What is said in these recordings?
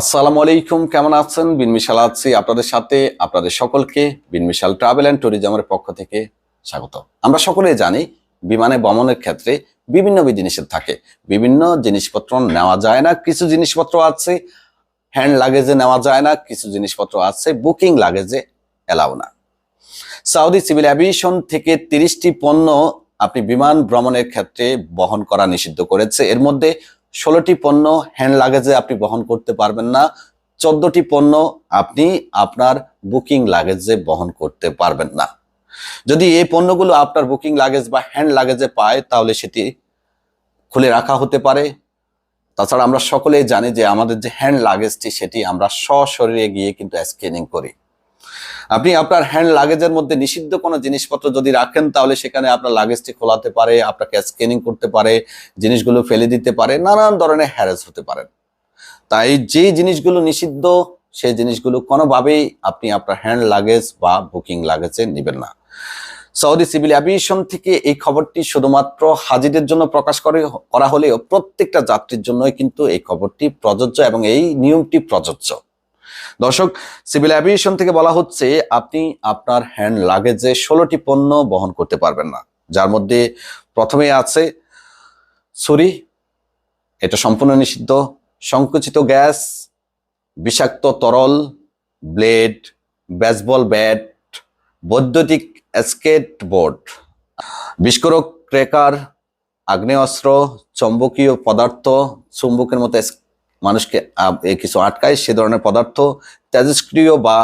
আসসালামু আলাইকুম, কেমন আছেন? বিন মিশাল আছি আপনাদের সাথে। আপনাদের সকলকে বিন মিশাল ট্রাভেল অ্যান্ড ট্যুরিজমের পক্ষ থেকে স্বাগত। আমরা সকলেই জানি বিমানে ভ্রমণের ক্ষেত্রে বিভিন্ন বিধিনিষেধ থাকে। বিভিন্ন জিনিসপত্র নেওয়া যায় না, কিছু জিনিসপত্র আছে হ্যান্ড লাগেজে নেওয়া যায় না, কিছু জিনিসপত্র আছে বুকিং লাগেজে এলাও না। সৌদি সিভিল অ্যাভিয়েশন থেকে 30টি পণ্য আপনি বিমান ভ্রমণের ক্ষেত্রে বহন করা নিষিদ্ধ করেছে। এর মধ্যে 16টি পণ্য হ্যান্ড লাগেজে আপনি বহন করতে পারবেন না, 14টি পণ্য আপনি আপনার বুকিং লাগেজে বহন করতে পারবেন না। যদি এই পণ্যগুলো আপনার বুকিং লাগেজ বা হ্যান্ড লাগেজে পায় তাহলে সেটি খুলে রাখা হতে পারে। তাছাড়া আমরা সকলেই জানি যে আমাদের যে হ্যান্ড লাগেজটি সেটি আমরা সশরীরে গিয়ে কিন্তু স্ক্যানিং করি। আপনি আপনার হ্যান্ড লাগেজের মধ্যে নিষিদ্ধ কোনো জিনিসপত্র যদি রাখেন তাহলে সেখানে আপনার লাগেজটি খোলাতে পারে, আপনাকে স্ক্যানিং করতে পারে, জিনিসগুলো ফেলে দিতে পারে, নানান ধরনের হ্যারাস হতে পারেন। তাই যে জিনিসগুলো নিষিদ্ধ সেই জিনিসগুলো কোনোভাবেই আপনি আপনার হ্যান্ড লাগেজ বা বুকিং লাগেজে নেবেন না। সৌদি সিভিল অ্যাভিয়েশন থেকে এই খবরটি শুধুমাত্র হাজিদের জন্য প্রকাশ করা হলেও প্রত্যেকটা যাত্রীর জন্যই কিন্তু এই খবরটি প্রযোজ্য এবং এই নিয়মটি প্রযোজ্য। দর্শক, সিভিল অ্যাভিয়েশন থেকে বলা হচ্ছে আপনি আপনার হ্যান্ড লাগেজে 16টি পণ্য বহন করতে পারবেন না, যার মধ্যে প্রথমে আছে ছুরি, এটা সম্পূর্ণ নিষিদ্ধ, সংকুচিত গ্যাস, বিষাক্ত তরল, ব্লেড, বেসবল ব্যাট, বৈদ্যুতিক স্কেটবোর্ড, বিস্ফোরক, ক্র্যাকার, আগ্নেয়াস্ত্র, চৌম্বকীয় পদার্থ, চুম্বকের মতো মানুষকে কিছু আটকায় সে ধরনের পদার্থ, তেজস্ক্রিয় বা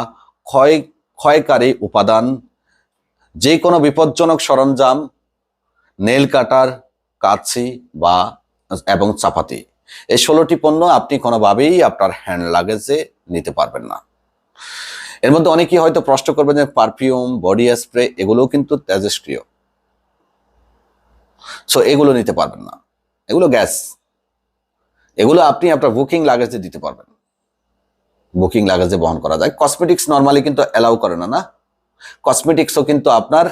ক্ষয়কারী উপাদান, যে কোনো বিপজ্জনক সরঞ্জাম, নেল কাটার, কাঁচি এবং চাপাতি। এই 16টি পণ্য আপনি কোনোভাবেই আপনার হ্যান্ড লাগেজে নিতে পারবেন না। এর মধ্যে অনেকেই হয়তো প্রশ্ন করবেন যে পারফিউম, বডি স্প্রে এগুলোও কিন্তু তেজস্ক্রিয়, সো এগুলো নিতে পারবেন না, এগুলো গ্যাস, এগুলো আপনি আপনার বুকিং লাগেজে দিতে পারবেন, বুকিং লাগেজে বহন করা যায়। কসমেটিক্স নর্মালি কিন্তু অ্যালাউ করে না, কসমেটিক্সও কিন্তু আপনার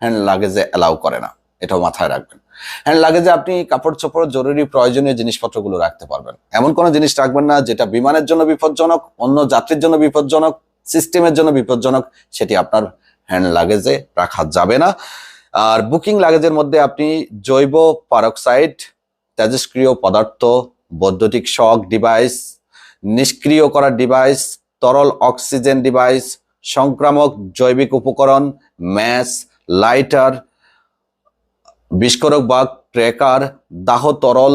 হ্যান্ড লাগেজে অ্যালাউ করে না, এটাও মাথায় রাখবেন। হ্যান্ড লাগেজে আপনি কাপড় চোপড়, জরুরি প্রয়োজনীয় জিনিসপত্রগুলো রাখতে পারবেন। এমন কোনো জিনিস রাখবেন না যেটা বিমানের জন্য বিপজ্জনক, অন্য যাত্রীর জন্য বিপজ্জনক, সিস্টেমের জন্য বিপজ্জনক, সেটি আপনার হ্যান্ড লাগেজে রাখা যাবে না। আর বুকিং লাগেজের মধ্যে আপনি জৈব পারক্সাইড, তেজস্ক্রিয় পদার্থ, বৈদ্যুতিক শক ডিভাইস, নিষ্ক্রিয় করার ডিভাইস, তরল অক্সিজেন ডিভাইস, সংক্রামক জৈবিক উপকরণ, ম্যাচ, লাইটার, বিস্ফোরক বা ক্র্যাকার, দাহ তরল,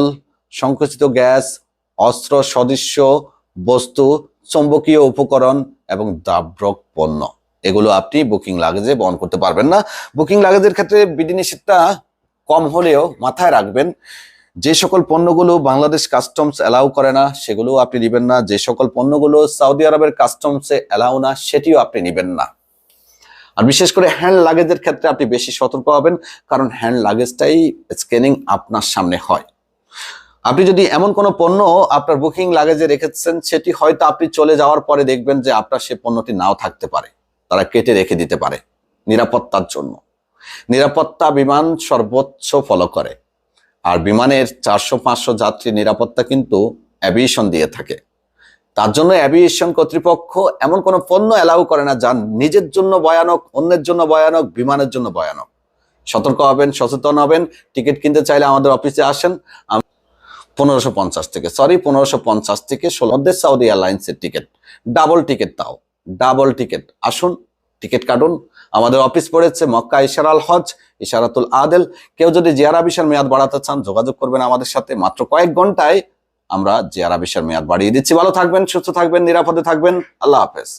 সংকুচিত গ্যাস, অস্ত্র সদৃশ্য বস্তু, চৌম্বকীয় উপকরণ এবং দ্রাব্যক পণ্য, এগুলো আপনি বুকিং লাগেজে বহন করতে পারবেন না। বুকিং লাগেজের ক্ষেত্রে বিধিনিষেধটা কম হলেও মাথায় রাখবেন, যে সকল পণ্যগুলো বাংলাদেশ কাস্টমস অ্যালাউ করে না সেগুলো আপনি নেবেন না, যে সকল পণ্যগুলো সৌদি আরবের কাস্টমসে অ্যালাউ না সেটিও আপনি নেবেন না। আর বিশেষ করে হ্যান্ড লাগেজের ক্ষেত্রে আপনি বেশি সতর্ক হবেন, কারণ হ্যান্ড লাগেজটাই স্ক্যানিং আপনার সামনে হয়। আপনি যদি এমন কোনো পণ্য আপনার বুকিং লাগেজে রেখেছেন সেটি হয়তো আপনি চলে যাওয়ার পরে দেখবেন যে আপনার সে পণ্যটি নাও থাকতে পারে, তারা কেটে রেখে দিতে পারে নিরাপত্তার জন্য। নিরাপত্তা বিমান সর্বোচ্চ ফলো করে, আর বিমানের 400-500 যাত্রী নিরাপত্তা কিন্তু অ্যাভিয়েশন দিয়ে থাকে। তার জন্য অ্যাভিয়েশন কর্তৃপক্ষ এমন কোনো পণ্য অ্যালাউ করে না যা নিজের জন্য ভয়ানক, অন্যের জন্য ভয়ানক, বিমানের জন্য ভয়ানক। সতর্ক হবেন, সচেতন হবেন। টিকিট কিনতে চাইলে আমাদের অফিসে আসেন। 1550 থেকে 16 সৌদি এয়ারলাইন্সের টিকিট, ডাবল টিকিট, তাও ডাবল টিকিট। আসুন, টিকিট কাটুন। আমাদের অফিস পড়েছে মক্কা ইশারাল হজ, ইশারাতুল আদেল। কেউ যদি জিয়ারা ভিসার মেয়াদ বাড়াতে চান যোগাযোগ করবেন আমাদের সাথে। মাত্র কয়েক ঘন্টায় আমরা জিয়ারা ভিসার মেয়াদ বাড়িয়ে দিচ্ছি। ভালো থাকবেন, সুস্থ থাকবেন, নিরাপদে থাকবেন। আল্লাহ হাফেজ।